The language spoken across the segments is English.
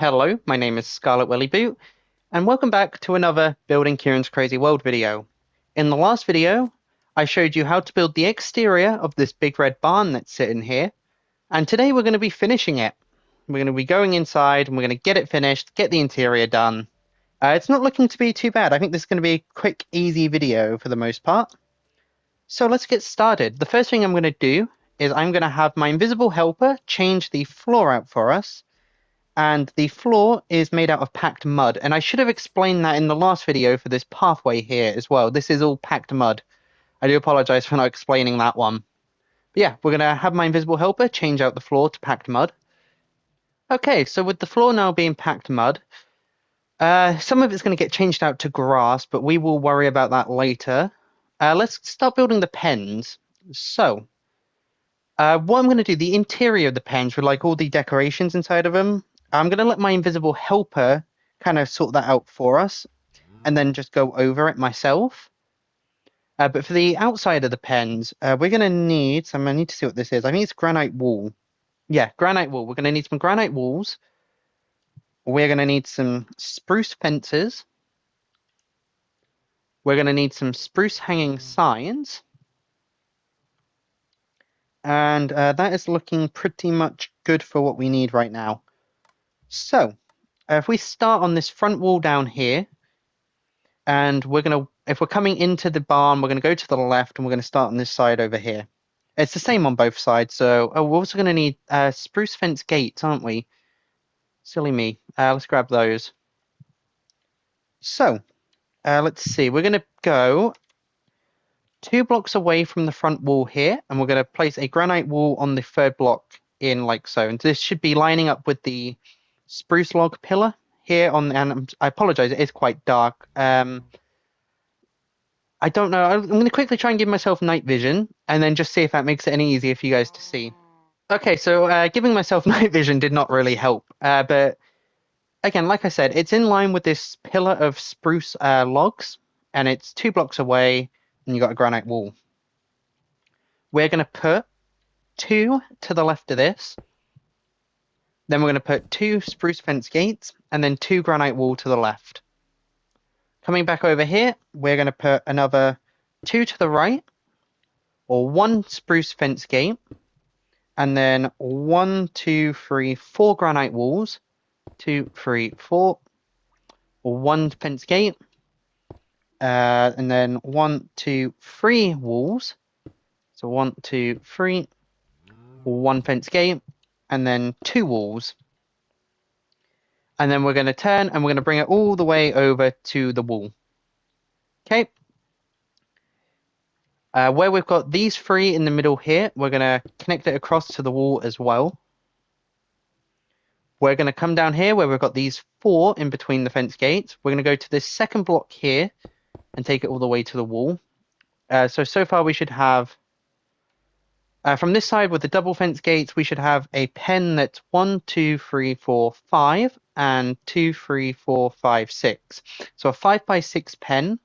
Hello, my name is Scarlet Willy Boot, and welcome back to another Building Ciaran's Crazy World video. In the last video, I showed you how to build the exterior of this big red barn that's sitting here, and today we're going to be finishing it. We're going to be going inside, and we're going to get it finished, get the interior done. It's not looking to be too bad. I think this is going to be a quick, easy video for the most part. So let's get started. The first thing I'm going to do is I'm going to have my invisible helper change the floor out for us. And the floor is made out of packed mud. And I should have explained that in the last video for this pathway here as well. This is all packed mud. I do apologize for not explaining that one. But yeah, we're going to have my invisible helper change out the floor to packed mud. Okay, so with the floor now being packed mud, some of it's going to get changed out to grass, but we will worry about that later. Let's start building the pens. So, what I'm going to do, the interior of the pens with like all the decorations inside of them, I'm going to let my invisible helper kind of sort that out for us and then just go over it myself. But for the outside of the pens, we're going to need some. I need to see what this is. I think it's granite wool. Yeah, granite wool. We're going to need some granite walls. We're going to need some spruce fences. We're going to need some spruce hanging signs. And that is looking pretty much good for what we need right now. So, if we start on this front wall down here, and if we're coming into the barn, we're going to go to the left, and we're going to start on this side over here. It's the same on both sides, so we're also going to need spruce fence gates, aren't we? Silly me. Let's grab those. So, let's see. We're going to go 2 blocks away from the front wall here, and we're going to place a granite wall on the third block in like so. And this should be lining up with the spruce log pillar here on, and I apologize, it is quite dark. I don't know. I'm going to quickly try and give myself night vision and then just see if that makes it any easier for you guys to see. Okay, so giving myself night vision did not really help. But again, like I said, it's in line with this pillar of spruce logs, and it's 2 blocks away, and you got a granite wall. We're going to put 2 to the left of this. Then we're going to put 2 spruce fence gates, and then 2 granite wall to the left. Coming back over here, we're going to put another 2 to the right, or 1 spruce fence gate, and then 1, 2, 3, 4 granite walls, 2, 3, 4, or 1 fence gate, and then 1, 2, 3 walls. So 1, 2, 3, 1 fence gate, and then 2 walls. And then we're going to turn and we're going to bring it all the way over to the wall. Okay. Where we've got these 3 in the middle here, we're going to connect it across to the wall as well. We're going to come down here where we've got these 4 in between the fence gates. We're going to go to this second block here and take it all the way to the wall. So far we should have, from this side with the double fence gates, we should have a pen that's 1, 2, 3, 4, 5, and 2, 3, 4, 5, 6. So a 5 by 6 pen.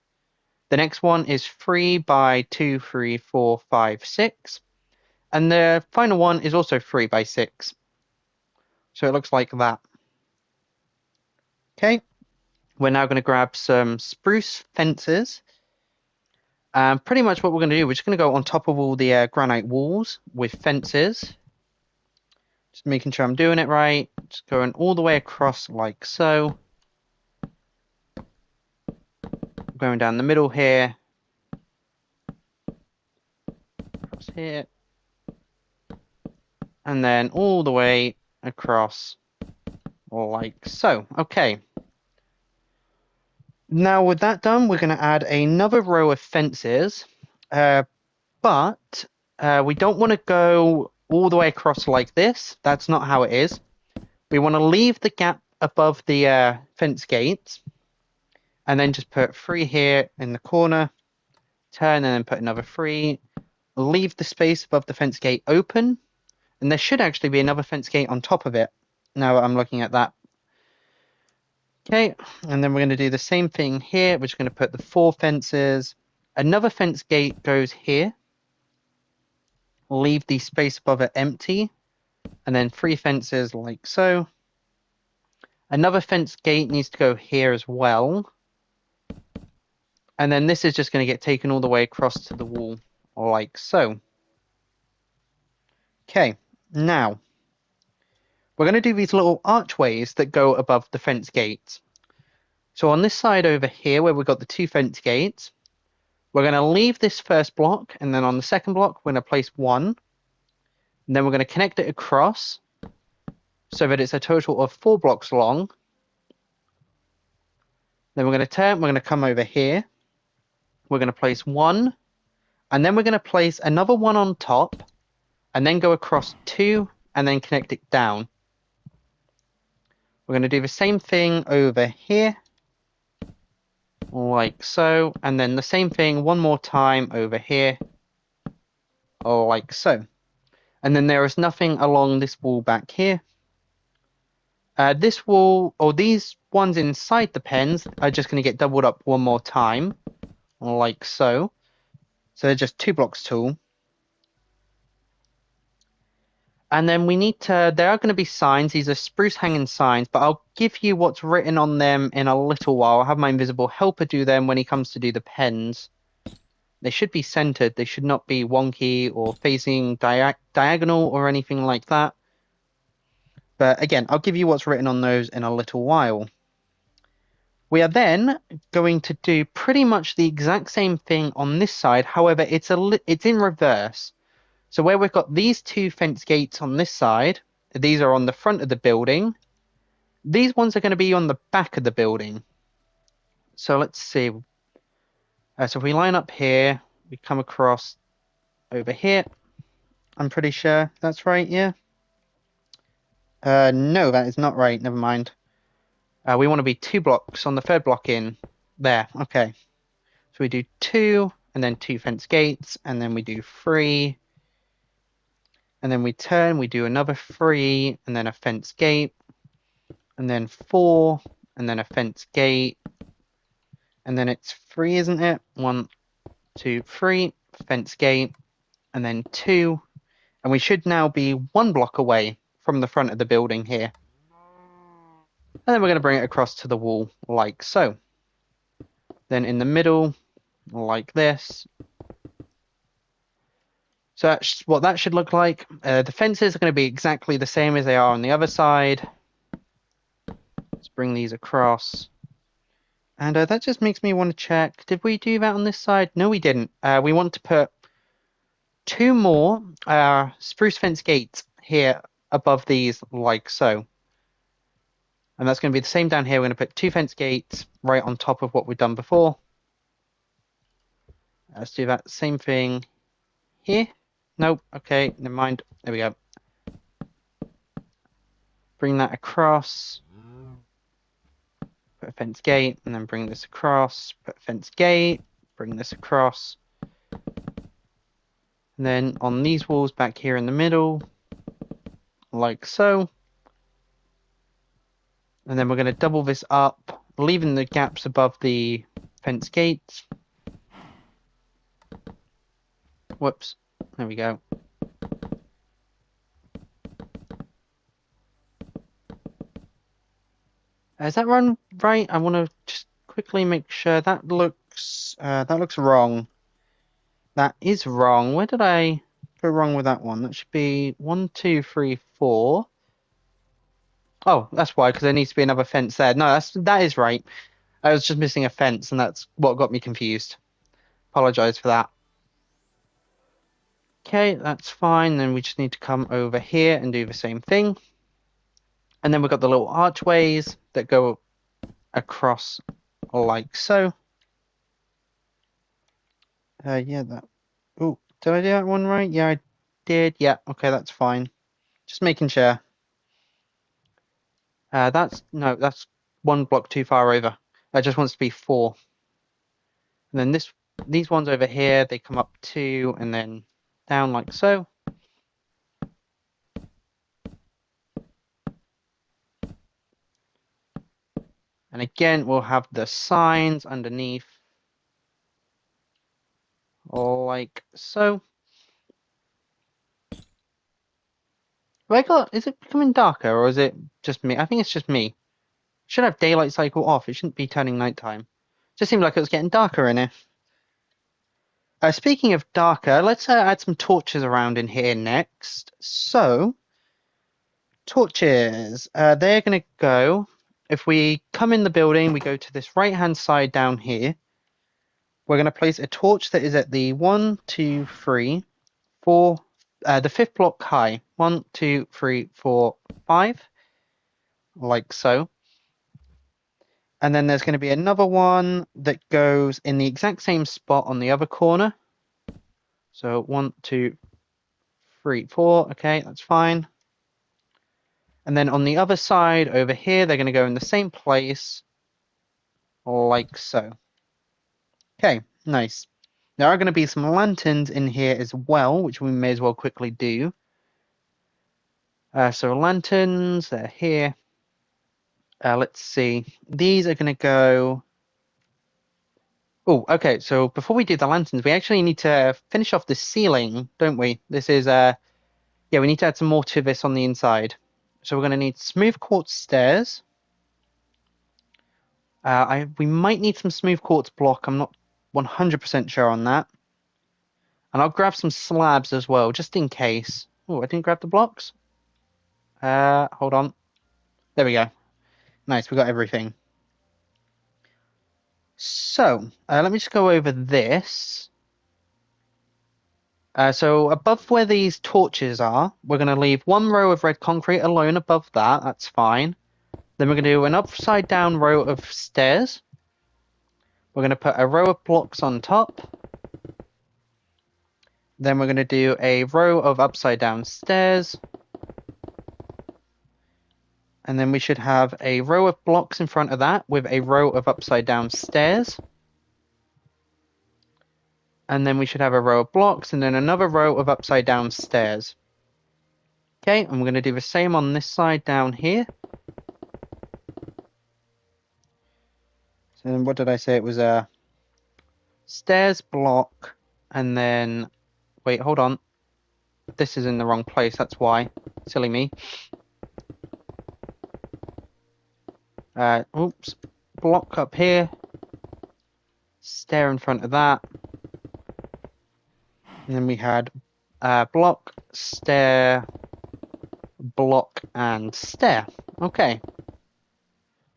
The next one is 3 by 2, 3, 4, 5, 6. And the final one is also 3 by 6. So it looks like that. Okay. We're now going to grab some spruce fences. Pretty much what we're going to do, we're just going to go on top of all the granite walls with fences. Just making sure I'm doing it right. Just going all the way across like so. Going down the middle here. Across here. And then all the way across like so. Okay. Now with that done, we're going to add another row of fences. But we don't want to go all the way across like this. That's not how it is. We want to leave the gap above the fence gates, and then just put 3 here in the corner, turn, and then put another 3. Leave the space above the fence gate open, and there should actually be another fence gate on top of it. Now I'm looking at that. Okay, and then we're going to do the same thing here. We're just going to put the 4 fences. Another fence gate goes here. Leave the space above it empty, and then 3 fences like so. Another fence gate needs to go here as well. And then this is just going to get taken all the way across to the wall, like so. Okay, now we're going to do these little archways that go above the fence gates. So on this side over here, where we've got the two fence gates, we're going to leave this first block, and then on the second block, we're going to place one. And then we're going to connect it across so that it's a total of 4 blocks long. Then we're going to turn, we're going to come over here. We're going to place one, and then we're going to place another one on top, and then go across 2, and then connect it down. We're going to do the same thing over here, like so, and then the same thing one more time over here, like so. And then there is nothing along this wall back here. This wall, or these ones inside the pens, are just going to get doubled up one more time, like so. So they're just 2 blocks tall. And then we need to, there are going to be signs. These are spruce hanging signs, but I'll give you what's written on them in a little while. I'll have my invisible helper do them when he comes to do the pens. They should be centered. They should not be wonky or facing diagonal or anything like that. But again, I'll give you what's written on those in a little while. We are then going to do pretty much the exact same thing on this side. However, it's in reverse. So where we've got these 2 fence gates on this side, these are on the front of the building. These ones are going to be on the back of the building. So let's see. So if we line up here, we come across over here. I'm pretty sure that's right, yeah? No, that is not right. Never mind. We want to be 2 blocks on the 3rd block in. There, okay. So we do 2, and then 2 fence gates, and then we do 3. And then we turn, we do another 3, and then a fence gate, and then 4, and then a fence gate, and then it's 3, isn't it? 1, 2, 3, fence gate, and then 2, and we should now be 1 block away from the front of the building here. And then we're going to bring it across to the wall like so. Then in the middle, like this. So that's what that should look like. The fences are going to be exactly the same as they are on the other side. Let's bring these across. And that just makes me want to check. Did we do that on this side? No, we didn't. We want to put 2 more spruce fence gates here above these like so. And that's going to be the same down here. We're going to put 2 fence gates right on top of what we've done before. Let's do that same thing here. Nope. Okay, never mind. There we go. Bring that across. Put a fence gate, and then bring this across. Put a fence gate. Bring this across. And then on these walls back here in the middle, like so. And then we're going to double this up, leaving the gaps above the fence gates. Whoops. There we go. Is that run right? I want to just quickly make sure that looks wrong. That is wrong. Where did I go wrong with that one? That should be 1, 2, 3, 4. Oh, that's why, because there needs to be another fence there. No, that is right. I was just missing a fence, and that's what got me confused. Apologize for that. Okay, that's fine. Then we just need to come over here and do the same thing. And then we've got the little archways that go across like so. Yeah, that. Oh, did I do that one right? Yeah, I did. Yeah, okay, that's fine. Just making sure. That's 1 block too far over. That just wants to be 4. And then these ones over here, they come up 2 and then down like so. And again, we'll have the signs underneath like so. Is it becoming darker or is it just me? I think it's just me. Should have daylight cycle off. It shouldn't be turning nighttime. Just seemed like it was getting darker in here. Speaking of darker, let's add some torches around in here next. So, torches. They're going to go. If we come in the building, we go to this right-hand side down here. We're going to place a torch that is at the 1, 2, 3, 4, the 5th block high. 1, 2, 3, 4, 5. Like so. And then there's going to be another one that goes in the exact same spot on the other corner. So 1, 2, 3, 4. Okay, that's fine. And then on the other side over here, they're going to go in the same place, like so. Okay, nice. There are going to be some lanterns in here as well, which we may as well quickly do. So lanterns, they're here. Let's see. These are going to go... Oh, okay. So before we do the lanterns, we actually need to finish off the ceiling, don't we? This is... Yeah, we need to add some more to this on the inside. So we're going to need smooth quartz stairs. We might need some smooth quartz block. I'm not 100% sure on that. And I'll grab some slabs as well, just in case. Oh, I didn't grab the blocks. Hold on. There we go. Nice, we got everything. So, let me just go over this. So above where these torches are, we're going to leave one row of red concrete alone above that. That's fine. Then we're going to do an upside down row of stairs. We're going to put a row of blocks on top. Then we're going to do a row of upside down stairs. And then we should have a row of blocks in front of that with a row of upside down stairs. And then we should have a row of blocks and then another row of upside down stairs. Okay, and we're going to do the same on this side down here. So then what did I say? It was a stairs block and then... Wait, hold on. This is in the wrong place, that's why. Silly me. Oops. Block up here. Stair in front of that. And then we had block, stair, block, and stair. Okay. Here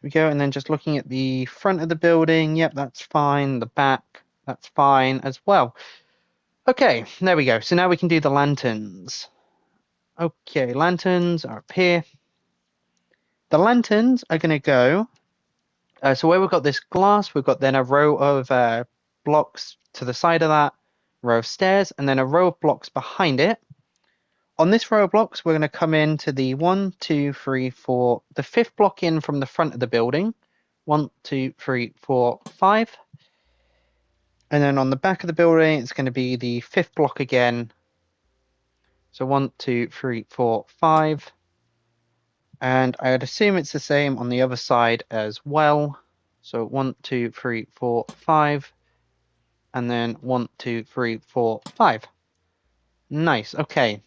we go, and then just looking at the front of the building. Yep, that's fine. The back, that's fine as well. Okay, there we go. So now we can do the lanterns. Okay, lanterns are up here. The lanterns are going to go... so where we've got this glass, we've got then a row of blocks to the side of that, row of stairs, and then a row of blocks behind it. On this row of blocks, we're going to come into the 1, 2, 3, 4, the 5th block in from the front of the building. 1, 2, 3, 4, 5. And then on the back of the building, it's going to be the 5th block again. So 1, 2, 3, 4, 5. And I would assume it's the same on the other side as well. So 1, 2, 3, 4, 5. And then 1, 2, 3, 4, 5. Nice, okay.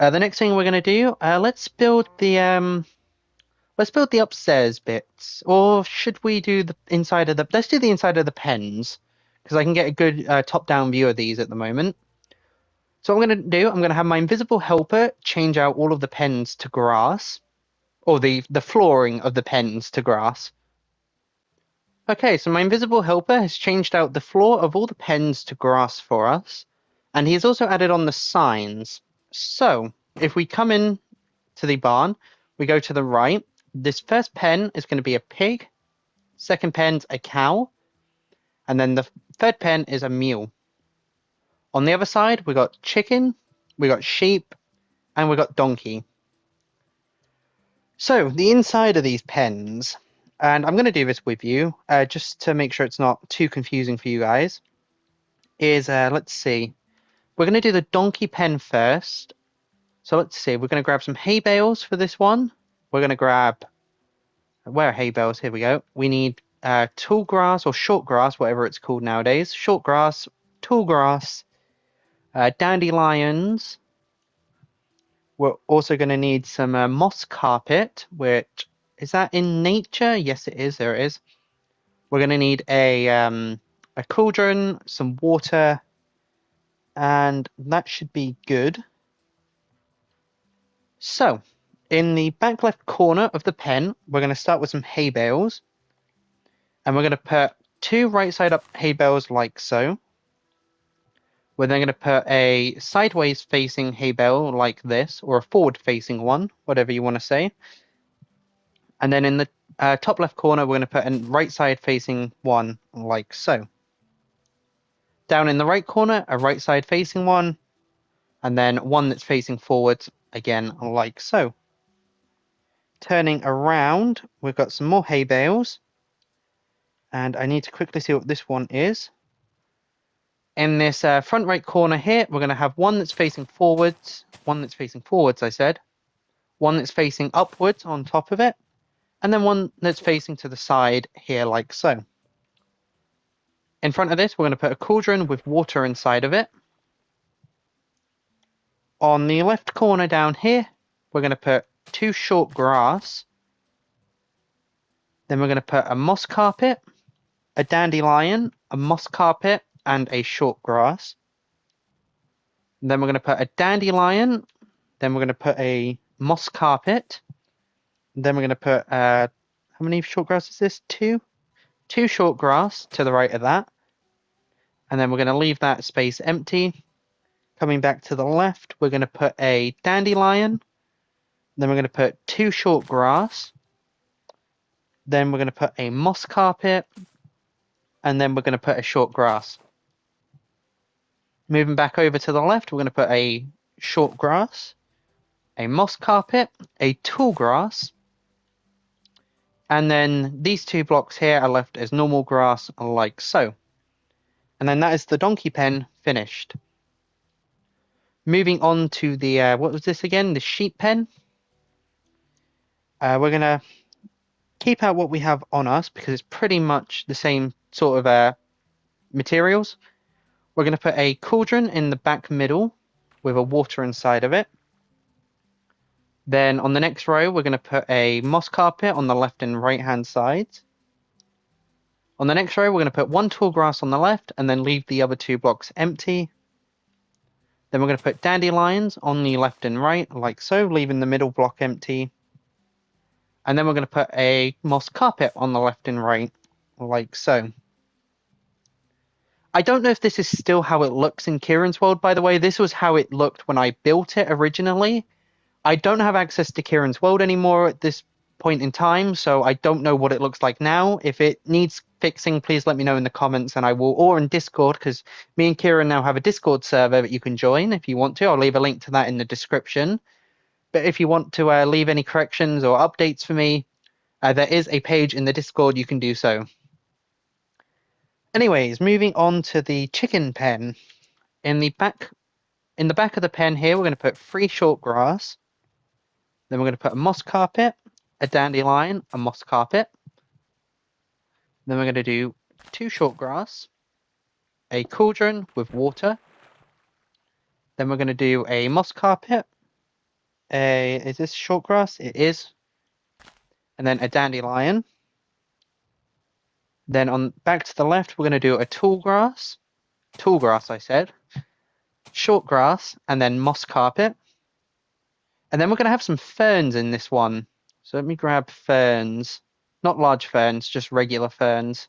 The next thing we're going to do, let's build the upstairs bits. Or should we do the inside of the... Let's do the inside of the pens. Because I can get a good top-down view of these at the moment. So what I'm going to do, I'm going to have my invisible helper change out all of the pens to grass. Or the flooring of the pens to grass. Okay, so my invisible helper has changed out the floor of all the pens to grass for us. And he's also added on the signs. So, if we come in to the barn, we go to the right. This first pen is going to be a pig. Second pen's a cow. And then the third pen is a mule. On the other side, we got chicken, we got sheep, and we got donkey. So, the inside of these pens, and I'm going to do this with you, just to make sure it's not too confusing for you guys, is, let's see, we're going to do the donkey pen first. So let's see, we're going to grab some hay bales for this one. We're going to grab, where are hay bales? Here we go. We need tall grass or short grass, whatever it's called nowadays. Short grass, tall grass, dandelions, We're also going to need some moss carpet, which is that in nature? Yes, it is. There it is. We're going to need a cauldron, some water, and that should be good. So, in the back left corner of the pen, we're going to start with some hay bales, and we're going to put 2 right side up hay bales like so. We're then going to put a sideways facing hay bale like this, or a forward facing one, whatever you want to say. And then in the top left corner, we're going to put a right side facing one like so. Down in the right corner, a right side facing one, and then one that's facing forwards again like so. Turning around, we've got some more hay bales, and I need to quickly see what this one is. In this front right corner here, we're going to have one that's facing forwards, I said, one that's facing upwards on top of it, and then one that's facing to the side here like so. In front of this, we're going to put a cauldron with water inside of it. On the left corner down here, we're going to put 2 short grass. Then we're going to put a moss carpet, a dandelion, a moss carpet, and a short grass. Then we're going to put a dandelion. Then we're going to put a moss carpet. Then we're going to put, how many short grass is this? 2? 2 short grass to the right of that. And then we're going to leave that space empty. Coming back to the left, we're going to put a dandelion. Then we're going to put 2 short grass. Then we're going to put a moss carpet. And then we're going to put a short grass. Moving back over to the left, we're going to put a short grass, a moss carpet, a tall grass, and then these 2 blocks here are left as normal grass like so. And then that is the donkey pen finished. Moving on to the, what was this again? The sheep pen. We're going to keep out what we have on us because it's pretty much the same sort of materials. We're going to put a cauldron in the back middle with a water inside of it. Then on the next row, we're going to put a moss carpet on the left and right hand sides. On the next row, we're going to put 1 tall grass on the left and then leave the other 2 blocks empty. Then we're going to put dandelions on the left and right, like so, leaving the middle block empty. And then we're going to put a moss carpet on the left and right, like so. I don't know if this is still how it looks in Ciaran's world, by the way. This was how it looked when I built it originally. I don't have access to Ciaran's world anymore at this point in time, so I don't know what it looks like now. If it needs fixing, please let me know in the comments and I will, or in Discord, because me and Ciaran now have a Discord server that you can join if you want to. I'll leave a link to that in the description. But if you want to leave any corrections or updates for me, there is a page in the Discord you can do so. Anyways, moving on to the chicken pen. In the back of the pen here, we're going to put 3 short grass. Then we're going to put a moss carpet, a dandelion, a moss carpet. Then we're going to do 2 short grass, a cauldron with water. Then we're going to do a moss carpet. Is this short grass? It is. And then a dandelion. Then on back to the left, we're going to do a tall grass. Tall grass, I said. Short grass, and then moss carpet. And then we're going to have some ferns in this one. So let me grab ferns. Not large ferns, just regular ferns.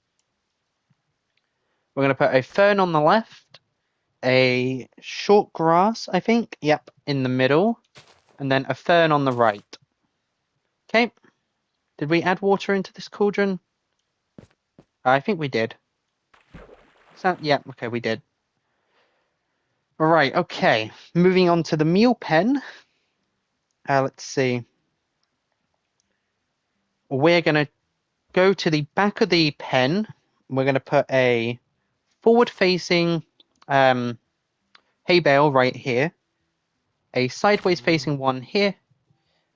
We're going to put a fern on the left. A short grass, I think. Yep, in the middle. And then a fern on the right. Okay. Did we add water into this cauldron? I think we did. Yeah, okay, we did. All right, okay. Moving on to the meal pen. Let's see. We're going to go to the back of the pen. We're going to put a forward-facing hay bale right here, a sideways-facing one here,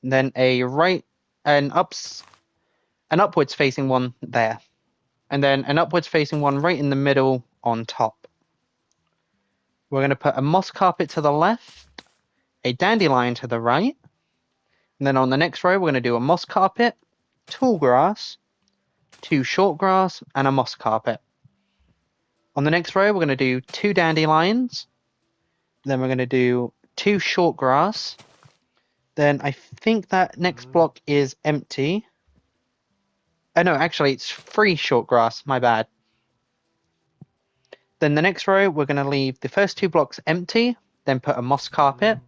and then an upwards-facing one there, and then an upwards-facing one right in the middle on top. We're going to put a moss carpet to the left, a dandelion to the right. And then on the next row, we're going to do a moss carpet, tall grass, 2 short grass, and a moss carpet. On the next row, we're going to do 2 dandelions. Then we're going to do 2 short grass. Then I think that next block is empty. Oh no, actually it's 3 short grass, my bad. Then the next row, we're going to leave the first 2 blocks empty, then put a moss carpet.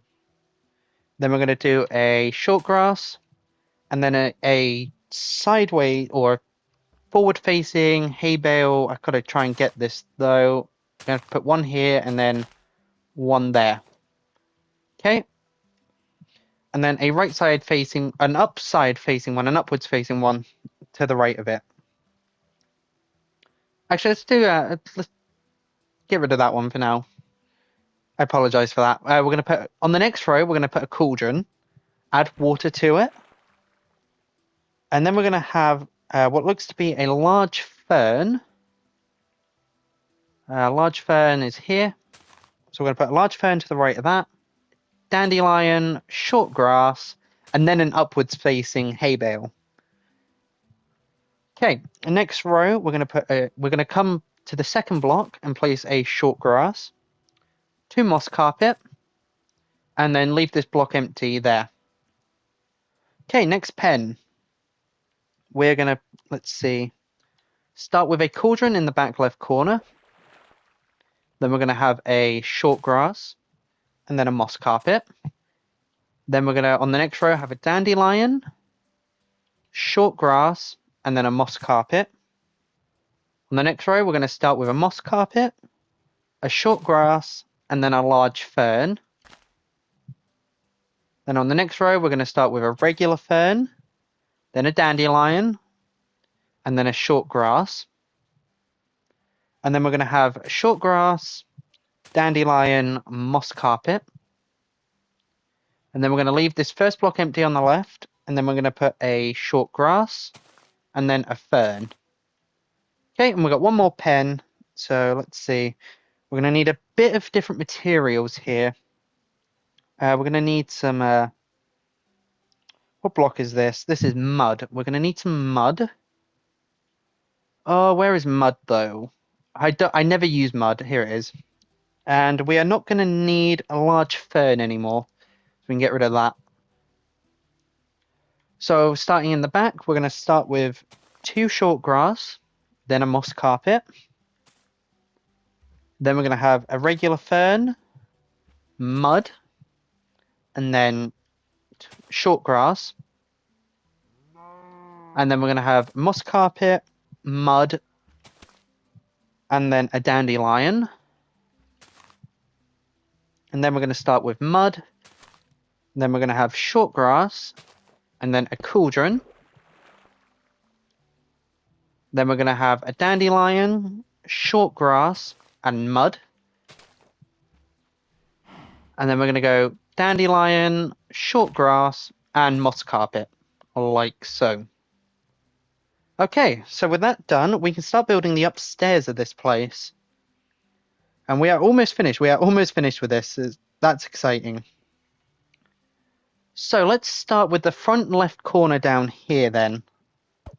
Then we're going to do a short grass, and then a sideways or forward-facing hay bale. I've got to try and get this though. I'm going to put one here and then one there. Okay. And then a right side facing, an upside facing one, an upwards facing one to the right of it. Actually, let's get rid of that one for now. I apologize for that. We're going to put, on the next row, we're going to put a cauldron, add water to it. And then we're going to have what looks to be a large fern. Large fern is here. So we're going to put a large fern to the right of that. Dandelion, short grass, and then an upwards facing hay bale. Okay, next row, we're going to come to the second block and place a short grass, 2 moss carpet, and then leave this block empty there. Okay, next pen. We're going to, let's see, start with a cauldron in the back left corner. Then we're going to have a short grass, and then a moss carpet. Then we're going to, on the next row, have a dandelion, short grass, and then a moss carpet. On the next row, we're going to start with a moss carpet, a short grass, and then a large fern. Then on the next row, we're going to start with a regular fern, then a dandelion, and then a short grass. And then we're going to have a short grass, dandelion, moss carpet. And then we're going to leave this first block empty on the left, and then we're going to put a short grass, and then a fern. Okay, and we've got one more pen, so let's see. We're going to need a bit of different materials here. We're going to need some... what block is this? This is mud. We're going to need some mud. Oh, where is mud, though? I never use mud. Here it is. And we are not going to need a large fern anymore, so we can get rid of that. So starting in the back, we're going to start with 2 short grass, then a moss carpet. Then we're going to have a regular fern, mud, and then short grass. And then we're going to have moss carpet, mud, and then a dandelion. And then we're going to start with mud. Then we're going to have short grass, and then a cauldron. Then we're going to have a dandelion, short grass, and mud. And then we're going to go dandelion, short grass, and moss carpet, like so. Okay, so with that done, we can start building the upstairs of this place. And we are almost finished. We are almost finished with this. That's exciting. So let's start with the front left corner down here then.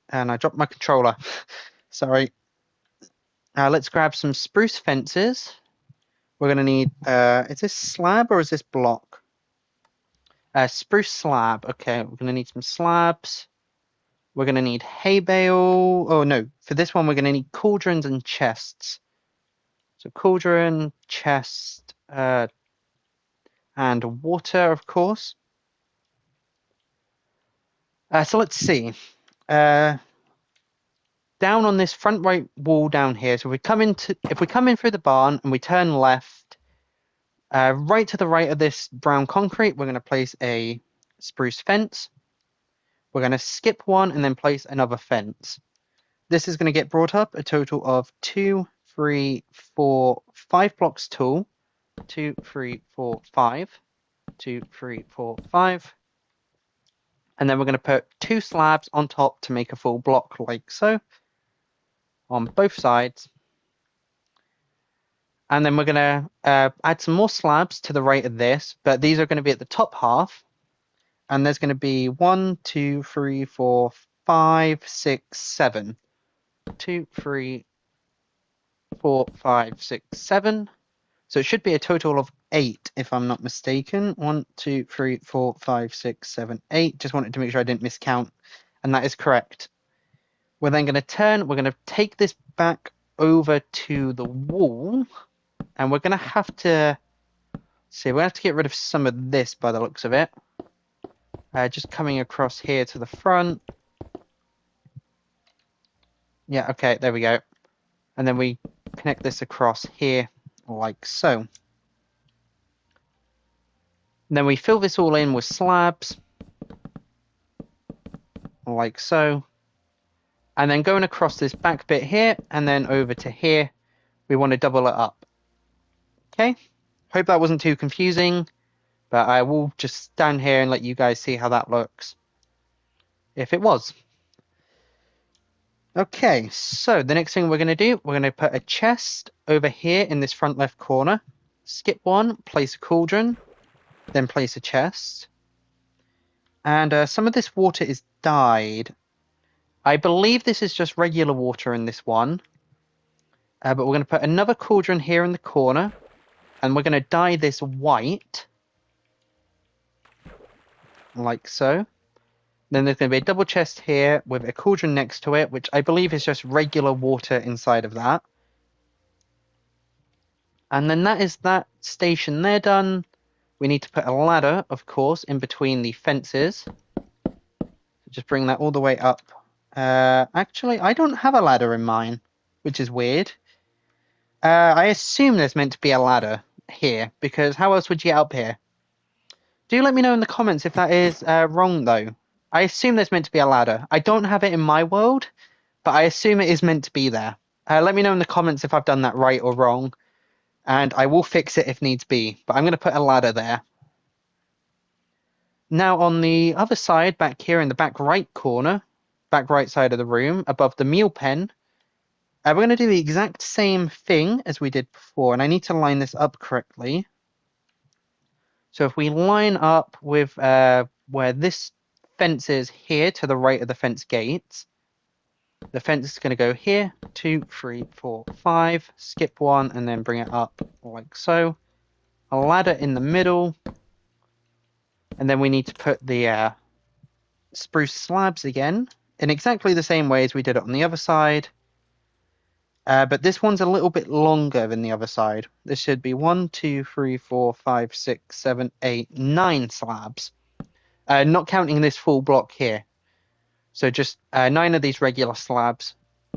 And I dropped my controller. Sorry. Let's grab some spruce fences. We're going to need... is this slab or is this block? Spruce slab. Okay, we're going to need some slabs. We're going to need hay bale. Oh, no. For this one, we're going to need cauldrons and chests. So cauldron, chest, and water, of course. So let's see. Down on this front right wall down here. So if we come in through the barn and we turn left, right to the right of this brown concrete, we're going to place a spruce fence. We're going to skip one and then place another fence. This is going to get brought up a total of 2, 3, 4, 5 blocks tall. 2, 3, 4, 5. 2, 3, 4, 5. And then we're going to put 2 slabs on top to make a full block like so on both sides. And then we're going to add some more slabs to the right of this, but these are going to be at the top half. And there's going to be 1, 2, 3, 4, 5, 6, 7. 2, 3, 4, 5, 6, 7. So it should be a total of 8, if I'm not mistaken. 1, 2, 3, 4, 5, 6, 7, 8. Just wanted to make sure I didn't miscount. And that is correct. We're then going to turn. We're going to take this back over to the wall. And we're going to have to... see, we have to get rid of some of this by the looks of it. Just coming across here to the front. Yeah, okay, there we go. And then we connect this across here like so. And then we fill this all in with slabs like so. And then going across this back bit here and then over to here, we want to double it up. Okay, hope that wasn't too confusing, but I will just stand here and let you guys see how that looks if it was. Okay, so the next thing we're going to do, we're going to put a chest over here in this front left corner. Skip one, place a cauldron, then place a chest. And some of this water is dyed. I believe this is just regular water in this one. But we're going to put another cauldron here in the corner. And we're going to dye this white. Like so. Then there's going to be a double chest here with a cauldron next to it, which I believe is just regular water inside of that. And then that is that station there done. We need to put a ladder, of course, in between the fences. Just bring that all the way up. Actually, I don't have a ladder in mine, which is weird. I assume there's meant to be a ladder here, because how else would you get up here? Do let me know in the comments if that is wrong, though. I assume there's meant to be a ladder. I don't have it in my world, but I assume it is meant to be there. Let me know in the comments if I've done that right or wrong, and I will fix it if needs be. But I'm going to put a ladder there. Now on the other side, back here in the back right corner, back right side of the room, above the meal pen, we're going to do the exact same thing as we did before, and I need to line this up correctly. So if we line up with where this fence is here to the right of the fence gates, the fence is going to go here, 2, 3, 4, 5, skip one, and then bring it up like so. A ladder in the middle. And then we need to put the spruce slabs again in exactly the same way as we did it on the other side. But this one's a little bit longer than the other side. This should be 1, 2, 3, 4, 5, 6, 7, 8, 9 slabs. Not counting this full block here. So just 9 of these regular slabs.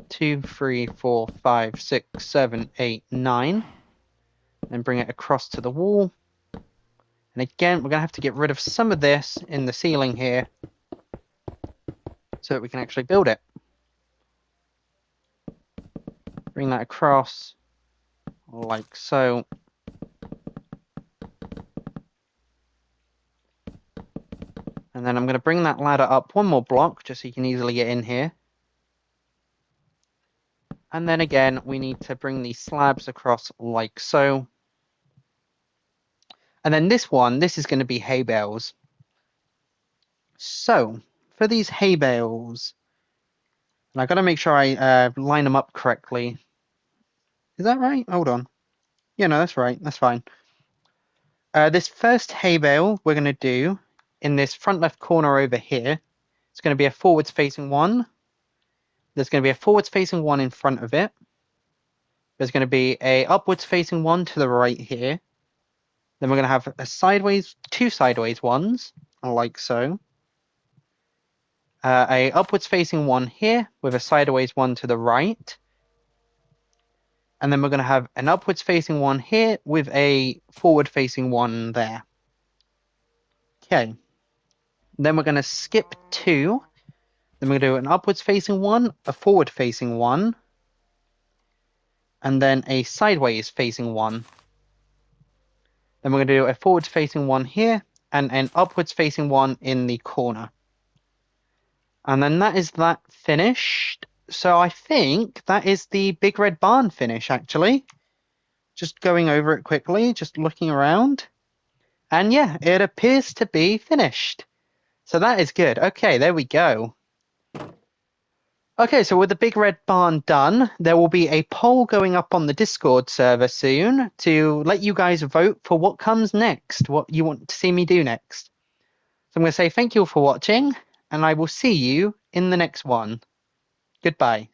2, 3, 4, 5, 6, 7, 8, 9. Then bring it across to the wall. And again, we're going to have to get rid of some of this in the ceiling here so that we can actually build it. Bring that across like so. And then I'm going to bring that ladder up one more block just so you can easily get in here. And then again, we need to bring these slabs across like so. And then this one, this is going to be hay bales. So, for these hay bales, and I've got to make sure I line them up correctly. Is that right? Hold on. Yeah, no, that's right. That's fine. This first hay bale we're going to do in this front left corner over here. It's going to be a forwards facing one. There's going to be a forwards facing one in front of it. There's going to be a upwards facing one to the right here. Then we're going to have a sideways, 2 sideways ones, like so. A upwards facing one here with a sideways one to the right. And then we're going to have an upwards facing one here with a forward facing one there. Okay. Then we're going to skip 2. Then we're going to do an upwards facing one, a forward facing one, and then a sideways facing one. Then we're going to do a forwards facing one here and an upwards facing one in the corner. And then that is that finished. So I think that is the big red barn finish, actually. Just going over it quickly, just looking around. And yeah, it appears to be finished. So that is good. Okay, there we go. Okay, so with the big red barn done, there will be a poll going up on the Discord server soon to let you guys vote for what comes next, what you want to see me do next. So I'm going to say thank you for watching, and I will see you in the next one. Goodbye.